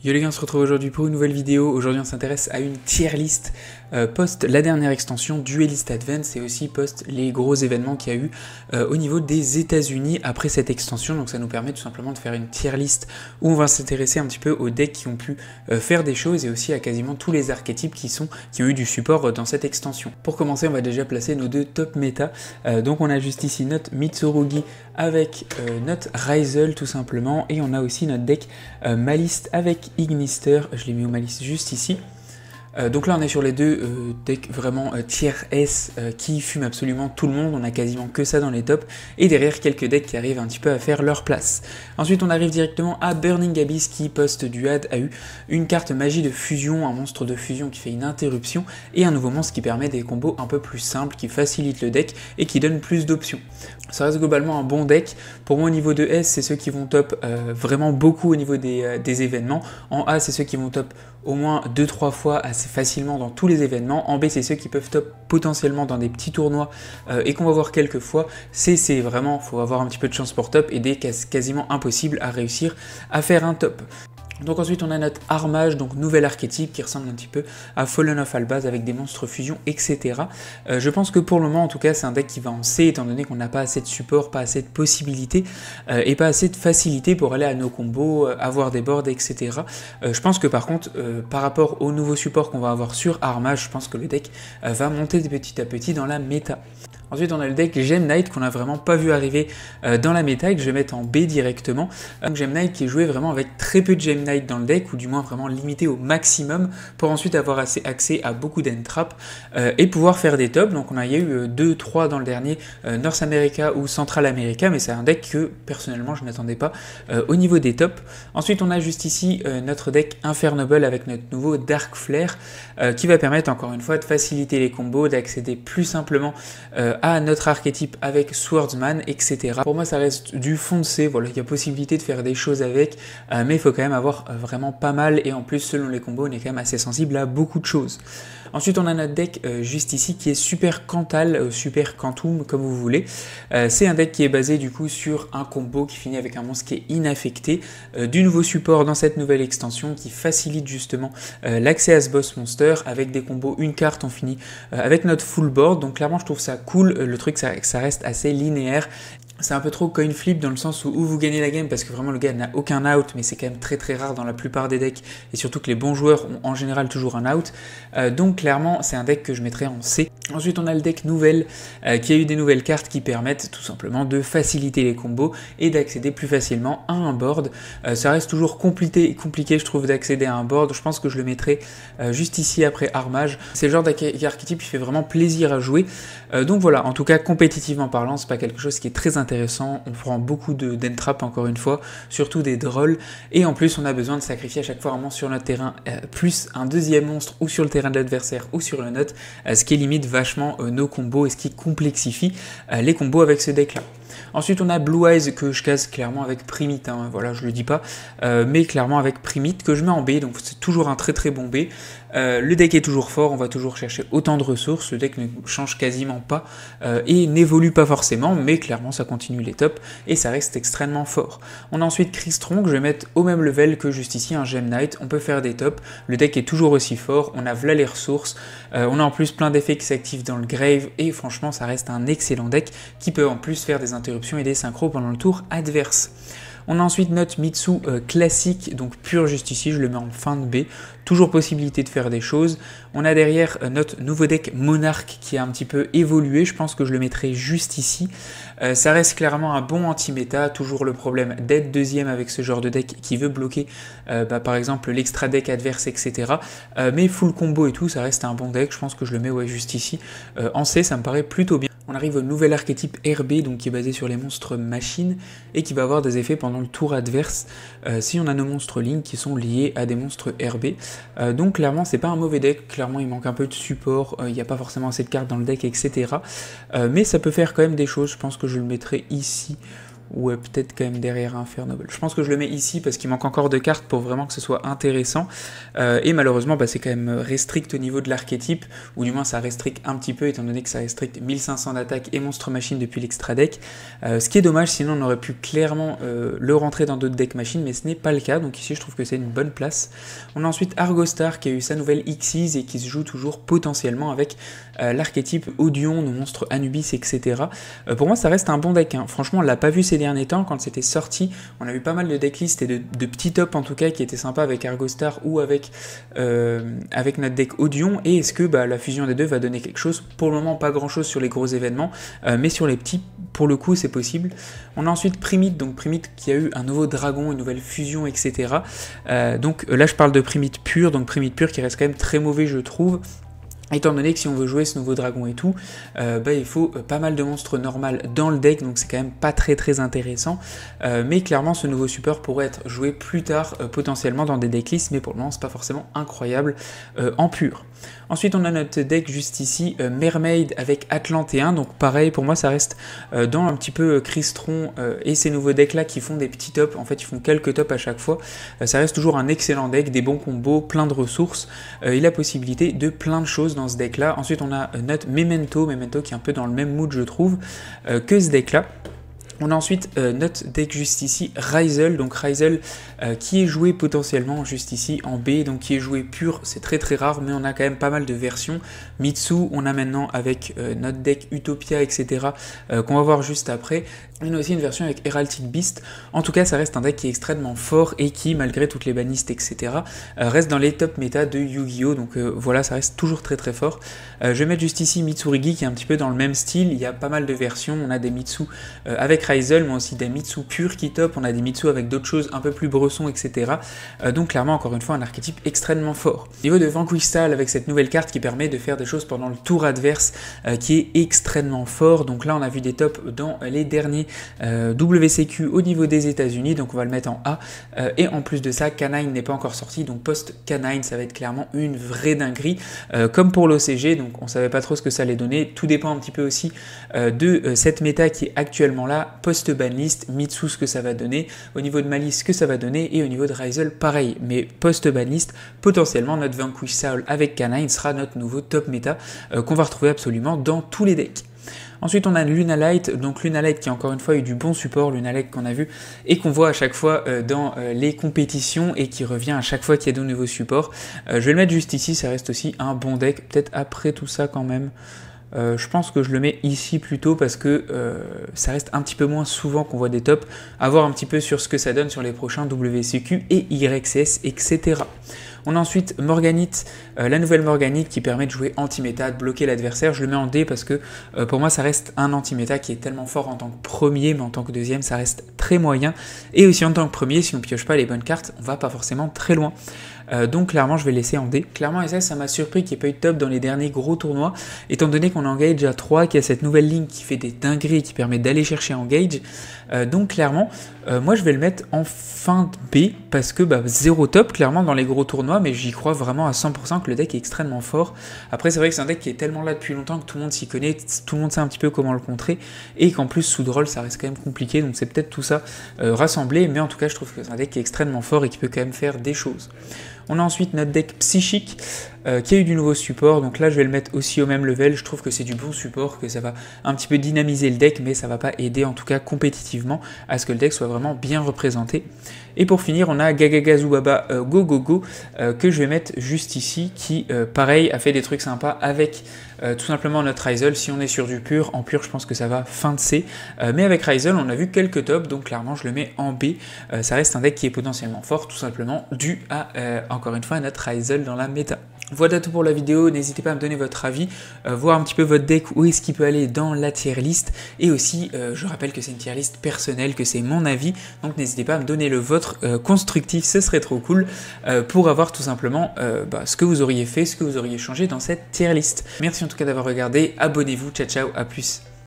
Yo les gars, on se retrouve aujourd'hui pour une nouvelle vidéo. Aujourd'hui on s'intéresse à une tier list post la dernière extension Duelist Advance et aussi post les gros événements qu'il y a eu au niveau des États-Unis après cette extension. Donc ça nous permet tout simplement de faire une tier list où on va s'intéresser un petit peu aux decks qui ont pu faire des choses et aussi à quasiment tous les archétypes qui ont eu du support dans cette extension. Pour commencer, on va déjà placer nos deux top méta. Donc on a juste ici notre Mitsurugi avec notre Ryzel tout simplement, et on a aussi notre deck Maliste avec Ignister, je l'ai mis au Maliste juste ici. Donc là on est sur les deux decks vraiment tier S qui fument absolument tout le monde, on a quasiment que ça dans les tops, et derrière quelques decks qui arrivent un petit peu à faire leur place. Ensuite on arrive directement à Burning Abyss qui post-duad a eu une carte magie de fusion, un monstre de fusion qui fait une interruption, et un nouveau monstre qui permet des combos un peu plus simples, qui facilitent le deck et qui donne plus d'options. Ça reste globalement un bon deck. Pour moi au niveau de S, c'est ceux qui vont top vraiment beaucoup au niveau des événements. En A, c'est ceux qui vont top au moins 2-3 fois assez facilement dans tous les événements. En B, c'est ceux qui peuvent top potentiellement dans des petits tournois et qu'on va voir quelques fois. C, c'est vraiment, faut avoir un petit peu de chance pour top, et D, quasiment impossible à réussir à faire un top. Donc ensuite on a notre Armage, donc nouvel archétype qui ressemble un petit peu à Fallen of Albaz avec des monstres fusion, etc. Je pense que pour le moment en tout cas c'est un deck qui va en C, étant donné qu'on n'a pas assez de support, pas assez de possibilités et pas assez de facilité pour aller à nos combos, avoir des boards, etc. Je pense que par contre par rapport au nouveau support qu'on va avoir sur Armage, je pense que le deck va monter petit à petit dans la méta. Ensuite on a le deck Gem Knight qu'on n'a vraiment pas vu arriver dans la méta et que je vais mettre en B directement. Donc Gem Knight qui est joué vraiment avec très peu de Gem Knight dans le deck, ou du moins vraiment limité au maximum, pour ensuite avoir accès à beaucoup d'entrap et pouvoir faire des tops. Donc il y a eu 2-3 dans le dernier, North America ou Central America, mais c'est un deck que personnellement je n'attendais pas au niveau des tops. Ensuite on a juste ici notre deck Infernable avec notre nouveau Dark Flare qui va permettre encore une fois de faciliter les combos, d'accéder plus simplement à notre archétype avec Swordsman, etc. Pour moi ça reste du foncé, voilà, il y a possibilité de faire des choses avec, mais il faut quand même avoir vraiment pas mal, et en plus selon les combos on est quand même assez sensible à beaucoup de choses. Ensuite on a notre deck juste ici qui est Super Cantal, Super Quantum comme vous voulez. C'est un deck qui est basé du coup sur un combo qui finit avec un monstre qui est inaffecté, du nouveau support dans cette nouvelle extension qui facilite justement l'accès à ce boss monster avec des combos une carte, on finit avec notre full board. Donc clairement je trouve ça cool, le truc c'est que ça reste assez linéaire. C'est un peu trop coin flip dans le sens où vous gagnez la game parce que vraiment le gars n'a aucun out, mais c'est quand même très rare dans la plupart des decks, et surtout que les bons joueurs ont en général toujours un out. Donc clairement c'est un deck que je mettrais en C. Ensuite on a le deck nouvelle qui a eu des nouvelles cartes qui permettent tout simplement de faciliter les combos et d'accéder plus facilement à un board. Ça reste toujours compliqué je trouve d'accéder à un board. Je pense que je le mettrai juste ici après Armage. C'est le genre d'archétype qui fait vraiment plaisir à jouer. Donc voilà, en tout cas compétitivement parlant c'est pas quelque chose qui est très intéressant. On prend beaucoup d'entrap encore une fois, surtout des drolls, et en plus on a besoin de sacrifier à chaque fois un monstre sur notre terrain, plus un deuxième monstre ou sur le terrain de l'adversaire ou sur le note, ce qui limite vachement nos combos et ce qui complexifie les combos avec ce deck là. Ensuite on a Blue Eyes que je casse clairement avec Primite, hein, voilà je le dis pas, mais clairement avec Primite que je mets en B, donc c'est toujours un très bon B. Le deck est toujours fort, on va toujours chercher autant de ressources, le deck ne change quasiment pas et n'évolue pas forcément, mais clairement ça continue les tops et ça reste extrêmement fort. On a ensuite Crystron que je vais mettre au même level que juste ici un Gem Knight, on peut faire des tops, le deck est toujours aussi fort, on a voilà les ressources, on a en plus plein d'effets qui s'activent dans le grave, et franchement ça reste un excellent deck qui peut en plus faire des interruptions et des synchros pendant le tour adverse. On a ensuite notre Mitsu classique, donc pur juste ici, je le mets en fin de B, toujours possibilité de faire des choses. On a derrière notre nouveau deck Monarch qui a un petit peu évolué, je pense que je le mettrai juste ici. Ça reste clairement un bon anti-méta, toujours le problème d'être deuxième avec ce genre de deck qui veut bloquer par exemple l'extra deck adverse, etc. Mais full combo et tout, ça reste un bon deck, je pense que je le mets juste ici. En C, ça me paraît plutôt bien. On arrive au nouvel archétype RB, donc qui est basé sur les monstres machines et qui va avoir des effets pendant le tour adverse si on a nos monstres lignes qui sont liés à des monstres RB. Donc clairement c'est pas un mauvais deck, clairement il manque un peu de support, il n'y a pas forcément assez de cartes dans le deck, etc. Mais ça peut faire quand même des choses, je pense que je le mettrai ici ou peut-être quand même derrière Inferno Ball. Je pense que je le mets ici parce qu'il manque encore de cartes pour vraiment que ce soit intéressant. Et malheureusement, c'est quand même restrict au niveau de l'archétype, ou du moins ça restricte un petit peu, étant donné que ça restricte 1500 d'attaque et monstre machine depuis l'extra deck. Ce qui est dommage, sinon on aurait pu clairement le rentrer dans d'autres decks machines, mais ce n'est pas le cas, donc ici je trouve que c'est une bonne place. On a ensuite Argostar qui a eu sa nouvelle Xyz et qui se joue toujours potentiellement avec l'archétype Odion, nos monstres Anubis, etc. Pour moi ça reste un bon deck, hein. Franchement on l'a pas vu ces derniers temps, quand c'était sorti on a vu pas mal de decklists et de petits tops en tout cas qui étaient sympas avec Argostar ou avec notre deck Odion, et est-ce que la fusion des deux va donner quelque chose? Pour le moment pas grand chose sur les gros événements, mais sur les petits pour le coup c'est possible. On a ensuite Primite, donc Primite qui a eu un nouveau dragon, une nouvelle fusion, etc. Donc là je parle de Primite pur, donc Primite pur qui reste quand même très mauvais je trouve, étant donné que si on veut jouer ce nouveau dragon et tout, il faut pas mal de monstres normales dans le deck, donc c'est quand même pas très intéressant, mais clairement ce nouveau support pourrait être joué plus tard, potentiellement dans des decklists, mais pour le moment c'est pas forcément incroyable en pur. Ensuite on a notre deck juste ici, Mermaid avec Atlantéen, donc pareil pour moi ça reste dans un petit peu Crystron et ces nouveaux decks là qui font des petits tops, en fait ils font quelques tops à chaque fois, ça reste toujours un excellent deck, des bons combos, plein de ressources, et la possibilité de plein de choses dans ce deck là. Ensuite on a notre Memento qui est un peu dans le même mood je trouve que ce deck là. On a ensuite notre deck juste ici, Ryzel, donc Ryzel qui est joué potentiellement juste ici en B, donc qui est joué pur, c'est très rare, mais on a quand même pas mal de versions. Mitsu, on a maintenant avec notre deck Utopia, etc., qu'on va voir juste après. On a aussi une version avec Heraldic Beast. En tout cas, ça reste un deck qui est extrêmement fort et qui, malgré toutes les banistes, etc., reste dans les top méta de Yu-Gi-Oh! Donc voilà, ça reste toujours très fort. Je vais mettre juste ici Mitsurigi qui est un petit peu dans le même style. Il y a pas mal de versions. On a des Mitsu avec Ryzel, mais aussi des Mitsu purs qui top. On a des Mitsu avec d'autres choses un peu plus bressons, etc. Donc clairement, encore une fois, un archétype extrêmement fort. Au niveau de Vanquish Style, avec cette nouvelle carte qui permet de faire des choses pendant le tour adverse, qui est extrêmement fort. Donc là, on a vu des tops dans les derniers WCQ au niveau des États-Unis, donc on va le mettre en A. Et en plus de ça, Canine n'est pas encore sorti, donc post-Canine, ça va être clairement une vraie dinguerie. Comme pour l'OCG, donc on savait pas trop ce que ça allait donner. Tout dépend un petit peu aussi de cette méta qui est actuellement là, post-banlist, Mitsu ce que ça va donner, au niveau de Malice ce que ça va donner, et au niveau de Ryzel pareil. Mais post-banlist, potentiellement notre Vanquish Soul avec Canine sera notre nouveau top méta qu'on va retrouver absolument dans tous les decks. Ensuite on a Lunalight, donc Lunalight qui a encore une fois eu du bon support, Lunalight qu'on a vu et qu'on voit à chaque fois dans les compétitions et qui revient à chaque fois qu'il y a de nouveaux supports. Je vais le mettre juste ici, ça reste aussi un bon deck, peut-être après tout ça quand même. Je pense que je le mets ici plutôt parce que ça reste un petit peu moins souvent qu'on voit des tops, à voir un petit peu sur ce que ça donne sur les prochains WCQ et YCS, etc. On a ensuite Morganite, la nouvelle Morganite qui permet de jouer anti-méta, de bloquer l'adversaire. Je le mets en D parce que pour moi ça reste un anti-méta qui est tellement fort en tant que premier, mais en tant que deuxième ça reste très moyen. Et aussi en tant que premier, si on pioche pas les bonnes cartes, on va pas forcément très loin. Donc clairement je vais laisser en D. Clairement ça m'a surpris qu'il n'y ait pas eu de top dans les derniers gros tournois, étant donné qu'on engage à 3, qu'il y a cette nouvelle ligne qui fait des dingueries, qui permet d'aller chercher engage. Donc clairement, moi je vais le mettre en fin de B, parce que zéro top clairement dans les gros tournois, mais j'y crois vraiment à 100% que le deck est extrêmement fort. Après c'est vrai que c'est un deck qui est tellement là depuis longtemps que tout le monde s'y connaît, tout le monde sait un petit peu comment le contrer, et qu'en plus sous draw ça reste quand même compliqué, donc c'est peut-être tout ça rassemblé, mais en tout cas je trouve que c'est un deck qui est extrêmement fort et qui peut quand même faire des choses. On a ensuite notre deck Psychique qui a eu du nouveau support, donc là je vais le mettre aussi au même level. Je trouve que c'est du bon support, que ça va un petit peu dynamiser le deck, mais ça va pas aider en tout cas compétitivement à ce que le deck soit vraiment bien représenté. Et pour finir on a Gagagazubaba Go Go Go que je vais mettre juste ici, qui pareil a fait des trucs sympas avec tout simplement notre Ryzel. Si on est sur du pur, en pur je pense que ça va fin de C, mais avec Ryzel on a vu quelques tops, donc clairement je le mets en B. Ça reste un deck qui est potentiellement fort, tout simplement dû à encore une fois notre Ryzel dans la méta. Voilà tout pour la vidéo, n'hésitez pas à me donner votre avis, voir un petit peu votre deck, où est-ce qu'il peut aller dans la tier list, et aussi je rappelle que c'est une tier list personnelle, que c'est mon avis, donc n'hésitez pas à me donner le vôtre constructif, ce serait trop cool, pour avoir tout simplement ce que vous auriez fait, ce que vous auriez changé dans cette tier list. Merci en tout cas d'avoir regardé, abonnez-vous, ciao ciao, à plus.